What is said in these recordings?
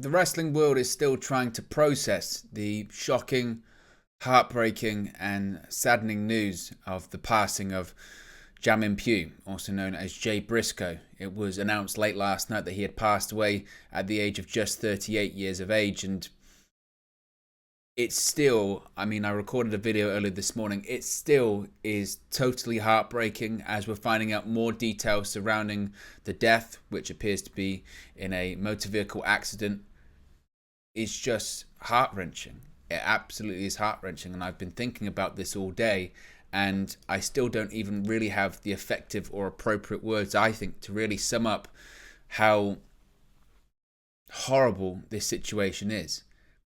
The wrestling world is still trying to process the shocking, heartbreaking, and saddening news of the passing of Jamin Pugh, also known as Jay Briscoe. It was announced late last night that he had passed away at the age of just 38 years of age, and it's still, I recorded a video earlier this morning, it still is totally heartbreaking as we're finding out more details surrounding the death, which appears to be in a motor vehicle accident. It's just heart-wrenching. It absolutely is heart-wrenching, and I've been thinking about this all day, and I still don't even really have the effective or appropriate words, I think, to really sum up how horrible this situation is.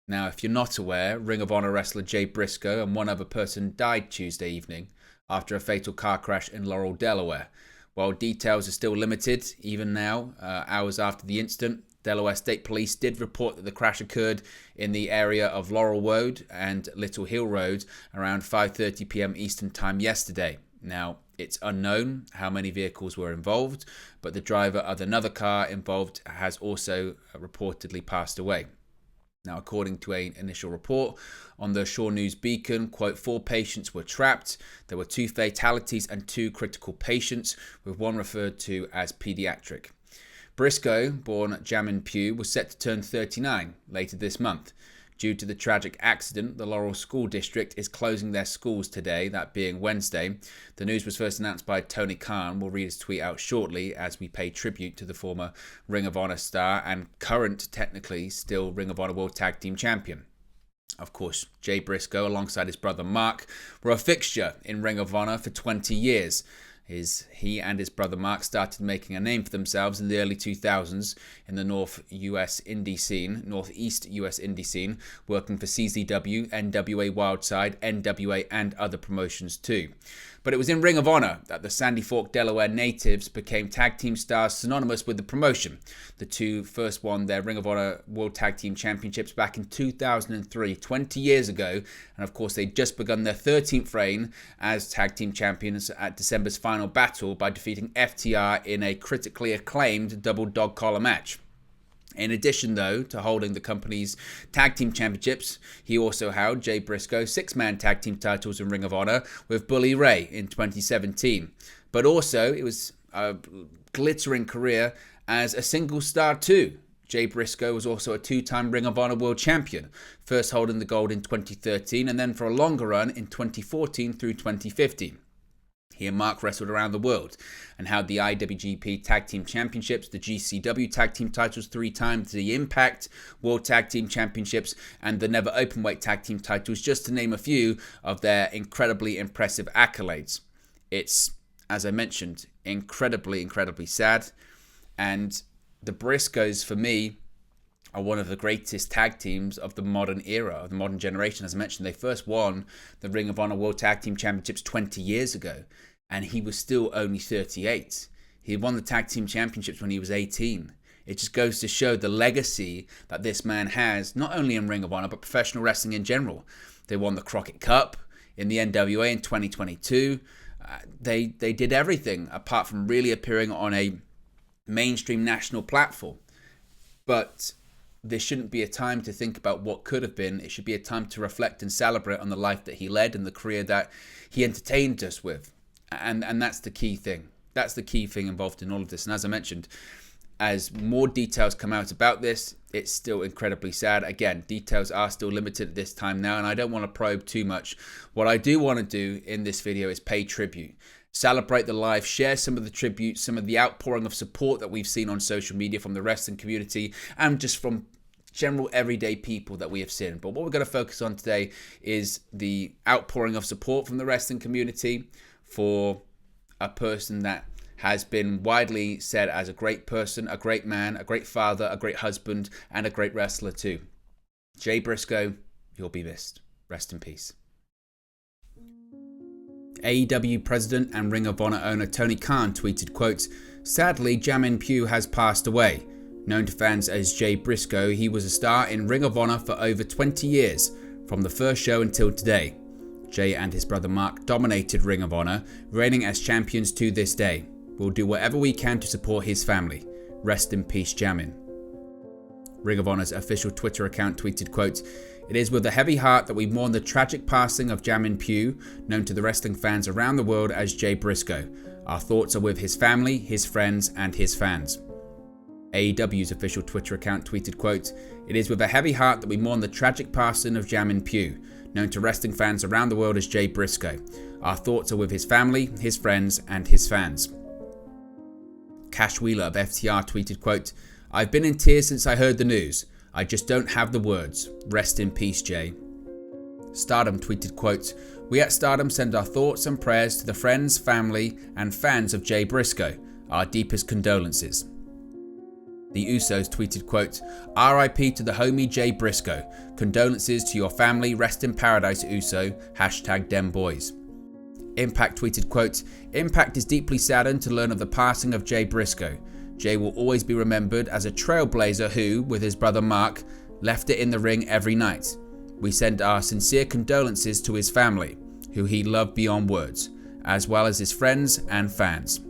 Now, if you're not aware, Ring of Honor wrestler Jay Briscoe and one other person died Tuesday evening after a fatal car crash in Laurel, Delaware. While details are still limited, even now, hours after the incident, Delaware State Police did report that the crash occurred in the area of Laurel Road and Little Hill Road around 5:30 p.m. Eastern Time yesterday. Now, it's unknown how many vehicles were involved, but the driver of another car involved has also reportedly passed away. Now, according to an initial report on the Shaw News Beacon, quote, 4 patients were trapped. There were 2 fatalities and 2 critical patients, with one referred to as pediatric. Briscoe, born Jamin Pugh, was set to turn 39 later this month. Due to the tragic accident, the Laurel School District is closing their schools today, that being Wednesday. The news was first announced by Tony Khan. We'll read his tweet out shortly as we pay tribute to the former Ring of Honor star and current, technically, still Ring of Honor World Tag Team Champion. Of course, Jay Briscoe, alongside his brother Mark, were a fixture in Ring of Honor for 20 years. He and his brother Mark started making a name for themselves in the early 2000s in the Northeast US indie scene, working for CZW, NWA Wildside, NWA, and other promotions too. But it was in Ring of Honor that the Sandy Fork, Delaware natives became tag team stars synonymous with the promotion. The two first won their Ring of Honor World Tag Team Championships back in 2003, 20 years ago. And of course, they'd just begun their 13th reign as tag team champions at December's final battle by defeating FTR in a critically acclaimed double dog collar match. In addition, though, to holding the company's tag team championships, he also held Jay Briscoe 6-man tag team titles in Ring of Honor with Bully Ray in 2017. But also, it was a glittering career as a single star too. Jay Briscoe was also a 2-time Ring of Honor World Champion, first holding the gold in 2013 and then for a longer run in 2014 through 2015. He and Mark wrestled around the world and held the IWGP Tag Team Championships, the GCW Tag Team titles 3 times, the Impact World Tag Team Championships, and the Never Openweight Tag Team titles, just to name a few of their incredibly impressive accolades. It's, as I mentioned, incredibly, incredibly sad. And the Briscoes, for me, are one of the greatest tag teams of the modern era, of the modern generation. As I mentioned, they first won the Ring of Honor World Tag Team Championships 20 years ago, and he was still only 38. He won the Tag Team Championships when he was 18. It just goes to show the legacy that this man has, not only in Ring of Honor, but professional wrestling in general. They won the Crockett Cup in the NWA in 2022. They did everything apart from really appearing on a mainstream national platform. But this shouldn't be a time to think about what could have been. It should be a time to reflect and celebrate on the life that he led and the career that he entertained us with. And that's the key thing. That's the key thing involved in all of this. And as I mentioned, as more details come out about this, it's still incredibly sad. Again, details are still limited at this time now, and I don't want to probe too much. What I do want to do in this video is pay tribute. Celebrate the life, share some of the tribute, some of the outpouring of support that we've seen on social media from the wrestling community and just from general everyday people that we have seen. But what we're going to focus on today is the outpouring of support from the wrestling community for a person that has been widely said as a great person, a great man, a great father, a great husband, and a great wrestler too. Jay Briscoe, you'll be missed. Rest in peace. AEW president and Ring of Honor owner Tony Khan tweeted, quote, "Sadly, Jamin Pugh has passed away. Known to fans as Jay Briscoe, he was a star in Ring of Honor for over 20 years, from the first show until today. Jay and his brother Mark dominated Ring of Honor, reigning as champions to this day. We'll do whatever we can to support his family. Rest in peace, Jamin." Ring of Honor's official Twitter account tweeted, quote, "It is with a heavy heart that we mourn the tragic passing of Jamin Pugh, known to the wrestling fans around the world as Jay Briscoe. Our thoughts are with his family, his friends, and his fans." AEW's official Twitter account tweeted, quote, "It is with a heavy heart that we mourn the tragic passing of Jamin Pugh, known to wrestling fans around the world as Jay Briscoe. Our thoughts are with his family, his friends, and his fans." Cash Wheeler of FTR tweeted, quote, "I've been in tears since I heard the news. I just don't have the words. Rest in peace, Jay." Stardom tweeted, quote, "We at Stardom send our thoughts and prayers to the friends, family, and fans of Jay Briscoe. Our deepest condolences." The Usos tweeted, quote, "RIP to the homie Jay Briscoe. Condolences to your family. Rest in paradise, Uso. #DemBoys." Impact tweeted, quote, "Impact is deeply saddened to learn of the passing of Jay Briscoe. Jay will always be remembered as a trailblazer who, with his brother Mark, left it in the ring every night. We send our sincere condolences to his family, who he loved beyond words, as well as his friends and fans."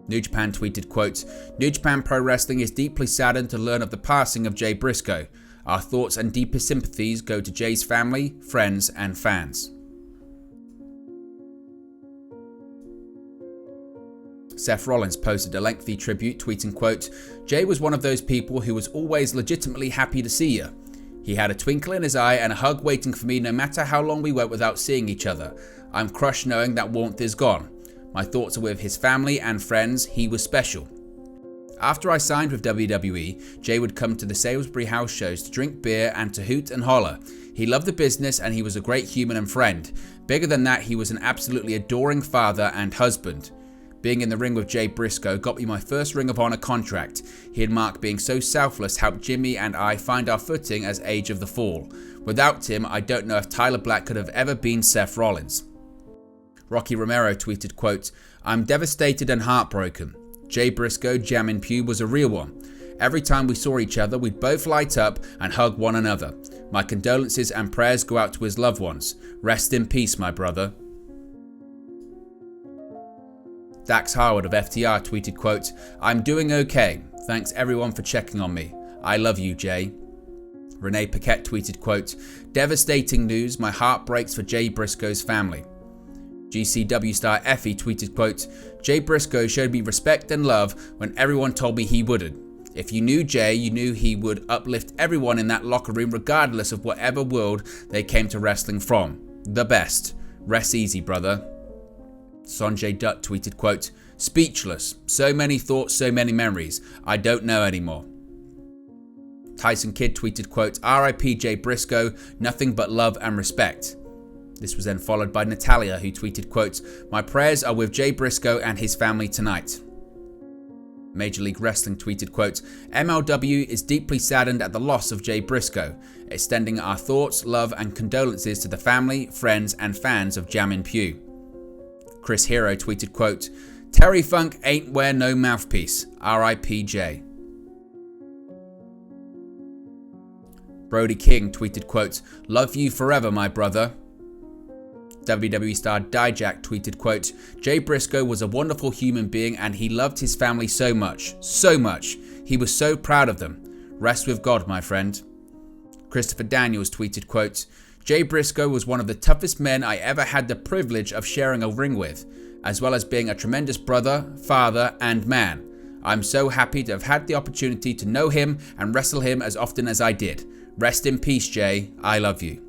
New Japan tweeted, quote, "New Japan Pro Wrestling is deeply saddened to learn of the passing of Jay Briscoe. Our thoughts and deepest sympathies go to Jay's family, friends, and fans." Seth Rollins posted a lengthy tribute tweeting, quote, "Jay was one of those people who was always legitimately happy to see you. He had a twinkle in his eye and a hug waiting for me no matter how long we went without seeing each other. I'm crushed knowing that warmth is gone. My thoughts are with his family and friends. He was special. After I signed with WWE, Jay would come to the Salisbury house shows to drink beer and to hoot and holler. He loved the business and he was a great human and friend. Bigger than that, he was an absolutely adoring father and husband. Being in the ring with Jay Briscoe got me my first Ring of Honor contract. He and Mark being so selfless helped Jimmy and I find our footing as Age of the Fall. Without him, I don't know if Tyler Black could have ever been Seth Rollins." Rocky Romero tweeted, quote, "I'm devastated and heartbroken. Jay Briscoe, Jamin Pugh was a real one. Every time we saw each other, we'd both light up and hug one another. My condolences and prayers go out to his loved ones. Rest in peace, my brother." Dax Harwood of FTR tweeted, quote, "I'm doing okay. Thanks everyone for checking on me. I love you, Jay." Renee Paquette tweeted, quote, "Devastating news. My heart breaks for Jay Briscoe's family." GCW star Effie tweeted, quote, "Jay Briscoe showed me respect and love when everyone told me he wouldn't. If you knew Jay, you knew he would uplift everyone in that locker room regardless of whatever world they came to wrestling from. The best. Rest easy, brother." Sanjay Dutt tweeted, quote, "Speechless. So many thoughts, so many memories. I don't know anymore." Tyson Kidd tweeted, quote, "RIP Jay Briscoe. Nothing but love and respect." This was then followed by Natalia, who tweeted, quote, "My prayers are with Jay Briscoe and his family tonight." Major League Wrestling tweeted, quote, "MLW is deeply saddened at the loss of Jay Briscoe, extending our thoughts, love and condolences to the family, friends and fans of Jamin Pugh." Chris Hero tweeted, quote, "Terry Funk ain't wear no mouthpiece. RIP Jay." Brody King tweeted, quote, "Love you forever, my brother." WWE star Dijak tweeted, quote, "Jay Briscoe was a wonderful human being and he loved his family so much. So much. He was so proud of them. Rest with God, my friend." Christopher Daniels tweeted, quote, "Jay Briscoe was one of the toughest men I ever had the privilege of sharing a ring with, as well as being a tremendous brother, father, and man. I'm so happy to have had the opportunity to know him and wrestle him as often as I did. Rest in peace, Jay. I love you."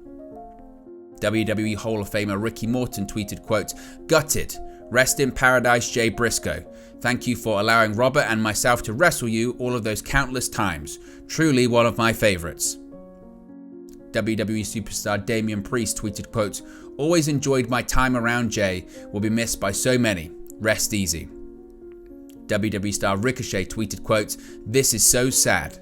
WWE Hall of Famer Ricky Morton tweeted, quote, "Gutted. Rest in paradise, Jay Briscoe. Thank you for allowing Robert and myself to wrestle you all of those countless times. Truly one of my favorites." WWE superstar Damian Priest tweeted, quote, "Always enjoyed my time around Jay. Will be missed by so many. Rest easy." WWE star Ricochet tweeted, quote, "This is so sad."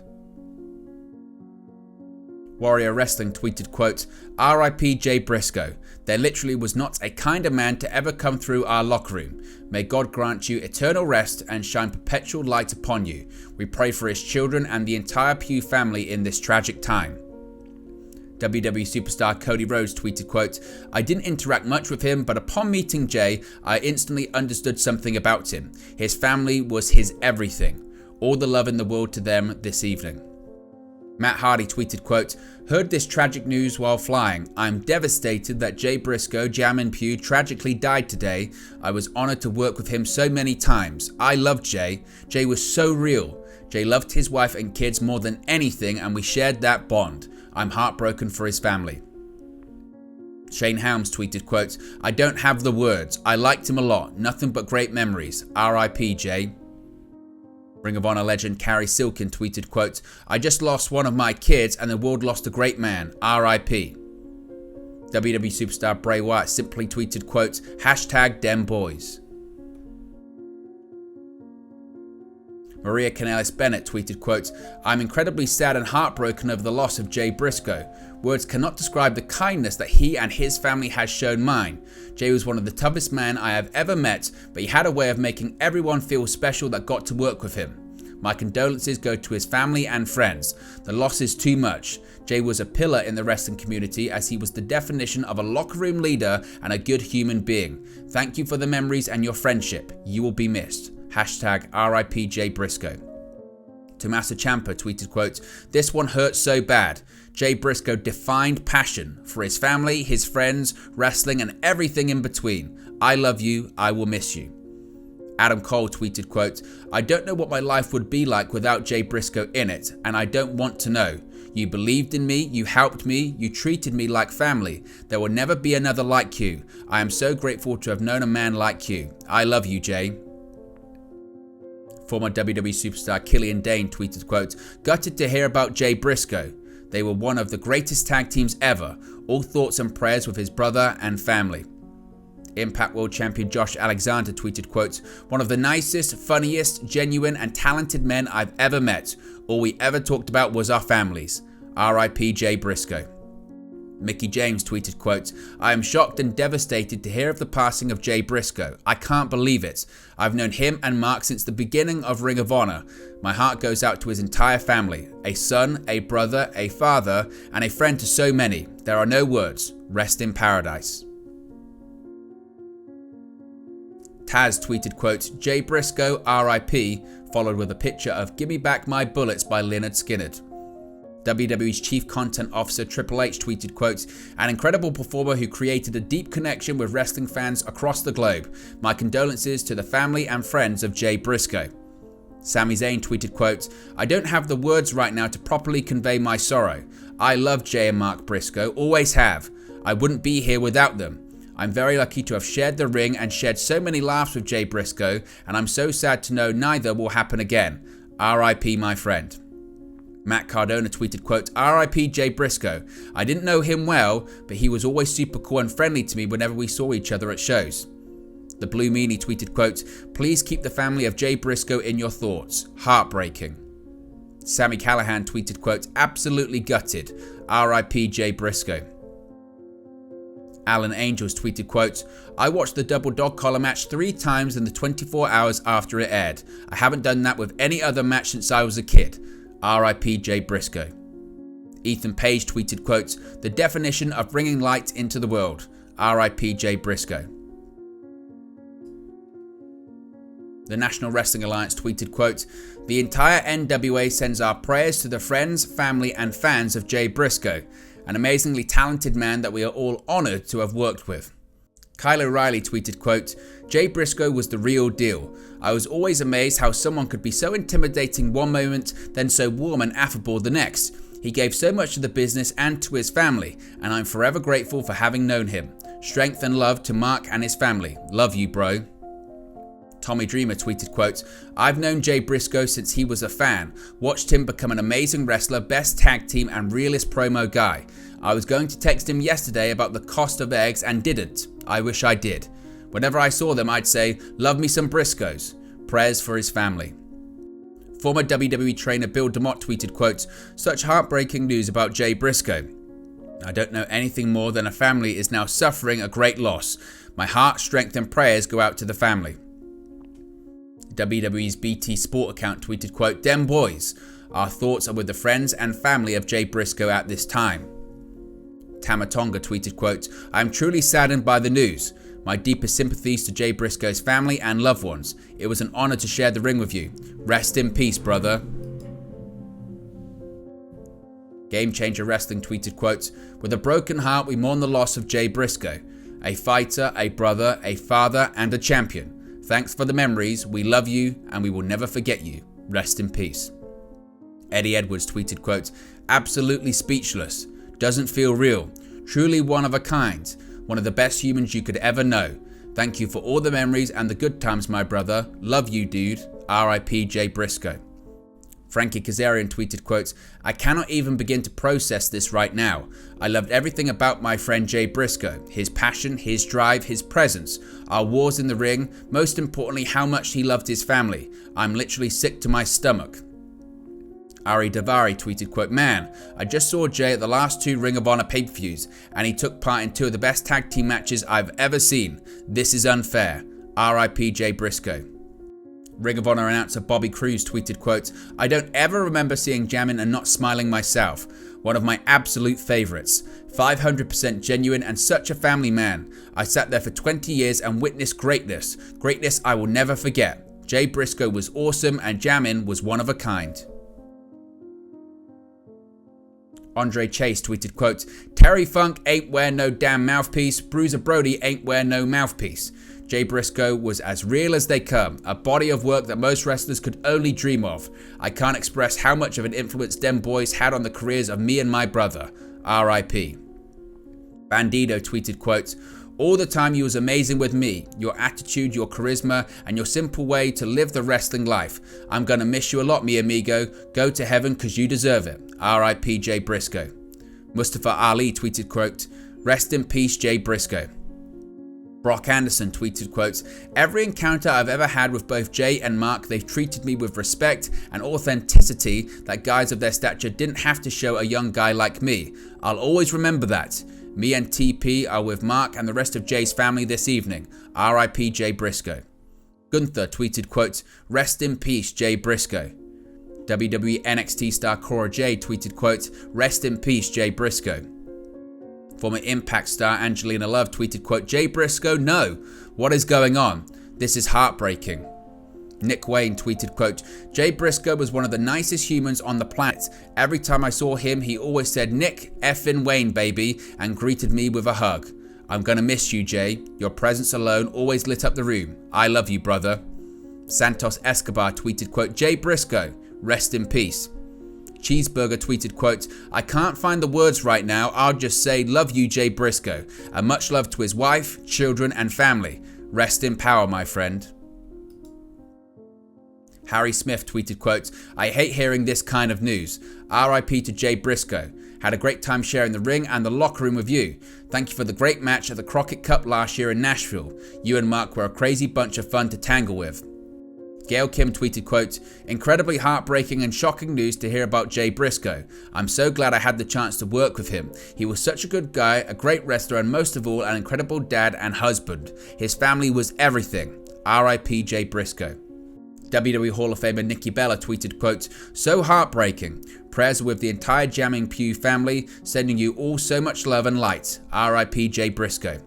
Warrior Wrestling tweeted, quote, "RIP Jay Briscoe. There literally was not a kinder man to ever come through our locker room. May God grant you eternal rest and shine perpetual light upon you. We pray for his children and the entire Pugh family in this tragic time." WWE superstar Cody Rhodes tweeted, quote, "I didn't interact much with him, but upon meeting Jay, I instantly understood something about him. His family was his everything. All the love in the world to them this evening." Matt Hardy tweeted, quote, "Heard this tragic news while flying. I'm devastated that Jay Briscoe, Jamin Pugh, tragically died today. I was honored to work with him so many times. I loved Jay. Jay was so real. Jay loved his wife and kids more than anything, and we shared that bond. I'm heartbroken for his family." Shane Helms tweeted, quote, "I don't have the words. I liked him a lot. Nothing but great memories. R.I.P. Jay." Ring of Honor legend Carrie Silkin tweeted, quote, "I just lost one of my kids and the world lost a great man. R.I.P." WWE superstar Bray Wyatt simply tweeted, quote, #DemBoys. Maria Kanellis Bennett tweeted, quote, "I'm incredibly sad and heartbroken over the loss of Jay Briscoe. Words cannot describe the kindness that he and his family has shown mine. Jay was one of the toughest men I have ever met, but he had a way of making everyone feel special that got to work with him. My condolences go to his family and friends. The loss is too much. Jay was a pillar in the wrestling community as he was the definition of a locker room leader and a good human being. Thank you for the memories and your friendship. You will be missed. #RIP Jay Briscoe." Tommaso Ciampa tweeted, quote, "This one hurts so bad. Jay Briscoe defined passion for his family, his friends, wrestling, and everything in between. I love you. I will miss you." Adam Cole tweeted, quote, "I don't know what my life would be like without Jay Briscoe in it, and I don't want to know. You believed in me, you helped me, you treated me like family. There will never be another like you. I am so grateful to have known a man like you. I love you, Jay." Former WWE superstar Killian Dane tweeted, quote, "Gutted to hear about Jay Briscoe. They were one of the greatest tag teams ever. All thoughts and prayers with his brother and family." Impact World Champion Josh Alexander tweeted, quote, "One of the nicest, funniest, genuine and talented men I've ever met. All we ever talked about was our families. R.I.P. Jay Briscoe." Mickey James tweeted, quote, "I am shocked and devastated to hear of the passing of Jay Briscoe. I can't believe it. I've known him and Mark since the beginning of Ring of Honor. My heart goes out to his entire family. A son, a brother, a father, and a friend to so many. There are no words. Rest in paradise." Taz tweeted, quote, "Jay Briscoe, R.I.P., followed with a picture of Gimme Back My Bullets by Lynyrd Skynyrd. WWE's Chief Content Officer Triple H tweeted, quote, "An incredible performer who created a deep connection with wrestling fans across the globe. My condolences to the family and friends of Jay Briscoe." Sami Zayn tweeted, quote, "I don't have the words right now to properly convey my sorrow. I love Jay and Mark Briscoe, always have. I wouldn't be here without them. I'm very lucky to have shared the ring and shared so many laughs with Jay Briscoe, and I'm so sad to know neither will happen again. R.I.P. my friend." Matt Cardona tweeted, quote, "R.I.P. Jay Briscoe. I didn't know him well, but he was always super cool and friendly to me whenever we saw each other at shows." The Blue Meanie tweeted, quote, "Please keep the family of Jay Briscoe in your thoughts. Heartbreaking." Sammy Callahan tweeted, quote, "Absolutely gutted. R.I.P. Jay Briscoe." Alan Angels tweeted, quote, "I watched the Double Dog Collar match 3 times in the 24 hours after it aired. I haven't done that with any other match since I was a kid. R.I.P. Jay Briscoe." Ethan Page tweeted, quote, "The definition of bringing light into the world. R.I.P. Jay Briscoe." The National Wrestling Alliance tweeted, quote, "The entire NWA sends our prayers to the friends, family and fans of Jay Briscoe, an amazingly talented man that we are all honored to have worked with." Kyle O'Reilly tweeted, quote, "Jay Briscoe was the real deal. I was always amazed how someone could be so intimidating one moment, then so warm and affable the next. He gave so much to the business and to his family, and I'm forever grateful for having known him. Strength and love to Mark and his family. Love you, bro." Tommy Dreamer tweeted, quote, "I've known Jay Briscoe since he was a fan. Watched him become an amazing wrestler, best tag team and realest promo guy. I was going to text him yesterday about the cost of eggs and didn't. I wish I did. Whenever I saw them, I'd say, love me some Briscoes. Prayers for his family." Former WWE trainer Bill DeMott tweeted, quote, "Such heartbreaking news about Jay Briscoe. I don't know anything more than a family is now suffering a great loss. My heart, strength and prayers go out to the family." WWE's BT Sport account tweeted, quote, "Dem boys, our thoughts are with the friends and family of Jay Briscoe at this time." Tamatonga tweeted, quote, "I am truly saddened by the news. My deepest sympathies to Jay Briscoe's family and loved ones. It was an honor to share the ring with you. Rest in peace, brother." Game Changer Wrestling tweeted, quote, "With a broken heart, we mourn the loss of Jay Briscoe, a fighter, a brother, a father, and a champion. Thanks for the memories. We love you, and we will never forget you. Rest in peace." Eddie Edwards tweeted, quote, "Absolutely speechless. Doesn't feel real. Truly one of a kind. One of the best humans you could ever know. Thank you for all the memories and the good times, my brother. Love you, dude. R.I.P. Jay Briscoe." Frankie Kazarian tweeted, quote, "I cannot even begin to process this right now. I loved everything about my friend Jay Briscoe. His passion, his drive, his presence, our wars in the ring, most importantly how much he loved his family. I'm literally sick to my stomach." Ari Davari tweeted, quote, "Man, I just saw Jay at the last 2 Ring of Honor pay-per-views and he took part in 2 of the best tag team matches I've ever seen. This is unfair. R.I.P. Jay Briscoe." Ring of Honor announcer Bobby Cruz tweeted, quote, "I don't ever remember seeing Jamin and not smiling myself. One of my absolute favorites. 500% genuine and such a family man. I sat there for 20 years and witnessed greatness. Greatness I will never forget. Jay Briscoe was awesome and Jamin was one of a kind." Andre Chase tweeted, quote, "Terry Funk ain't wear no damn mouthpiece. Bruiser Brody ain't wear no mouthpiece. Jay Briscoe was as real as they come, a body of work that most wrestlers could only dream of. I can't express how much of an influence them boys had on the careers of me and my brother. R.I.P. Bandido tweeted, quote, "All the time you was amazing with me, your attitude, your charisma, and your simple way to live the wrestling life. I'm gonna miss you a lot, mi amigo. Go to heaven cause you deserve it. R.I.P. Jay Briscoe." Mustafa Ali tweeted, quote, "Rest in peace, Jay Briscoe." Brock Anderson tweeted, quote, "Every encounter I've ever had with both Jay and Mark, they've treated me with respect and authenticity that guys of their stature didn't have to show a young guy like me. I'll always remember that. Me and TP are with Mark and the rest of Jay's family this evening. R.I.P. Jay Briscoe." Gunther tweeted, quote, "Rest in peace, Jay Briscoe." WWE NXT star Cora Jade tweeted, quote, "Rest in peace, Jay Briscoe." Former Impact star Angelina Love tweeted, quote, "Jay Briscoe, no. What is going on? This is heartbreaking." Nick Wayne tweeted, quote, "Jay Briscoe was one of the nicest humans on the planet. Every time I saw him, he always said, 'Nick effin' Wayne, baby,' and greeted me with a hug. I'm gonna miss you, Jay. Your presence alone always lit up the room. I love you, brother." Santos Escobar tweeted, quote, "Jay Briscoe, rest in peace." Cheeseburger tweeted, quote, "I can't find the words right now. I'll just say, love you, Jay Briscoe. And much love to his wife, children, and family. Rest in power, my friend." Harry Smith tweeted, quote, "I hate hearing this kind of news. R.I.P. to Jay Briscoe. Had a great time sharing the ring and the locker room with you. Thank you for the great match at the Crockett Cup last year in Nashville. You and Mark were a crazy bunch of fun to tangle with." Gail Kim tweeted, quote, "Incredibly heartbreaking and shocking news to hear about Jay Briscoe. I'm so glad I had the chance to work with him. He was such a good guy, a great wrestler, and most of all, an incredible dad and husband. His family was everything. R.I.P. Jay Briscoe." WWE Hall of Famer Nikki Bella tweeted, quote, "So heartbreaking. Prayers with the entire Jamin Pugh family, sending you all so much love and light. R.I.P. Jay Briscoe."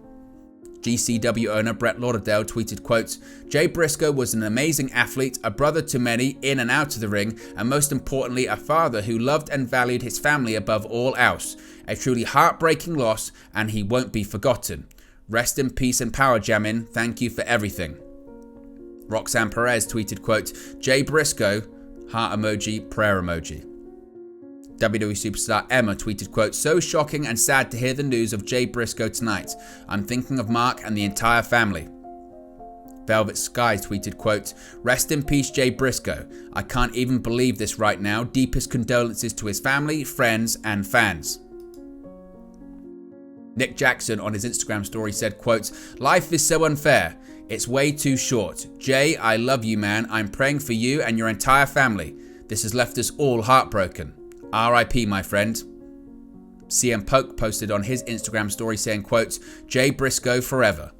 GCW owner Brett Lauderdale tweeted, quote, "Jay Briscoe was an amazing athlete, a brother to many in and out of the ring, and most importantly, a father who loved and valued his family above all else. A truly heartbreaking loss, and he won't be forgotten. Rest in peace and power, Jamin. Thank you for everything." Roxanne Perez tweeted, quote, "Jay Briscoe, heart emoji, prayer emoji." WWE superstar Emma tweeted, quote, "So shocking and sad to hear the news of Jay Briscoe tonight. I'm thinking of Mark and the entire family." Velvet Sky tweeted, quote, "Rest in peace, Jay Briscoe. I can't even believe this right now. Deepest condolences to his family, friends, and fans." Nick Jackson on his Instagram story said, quote, "Life is so unfair. It's way too short. Jay, I love you, man. I'm praying for you and your entire family. This has left us all heartbroken. R.I.P. my friend." CM Punk posted on his Instagram story saying, quote, "Jay Briscoe forever.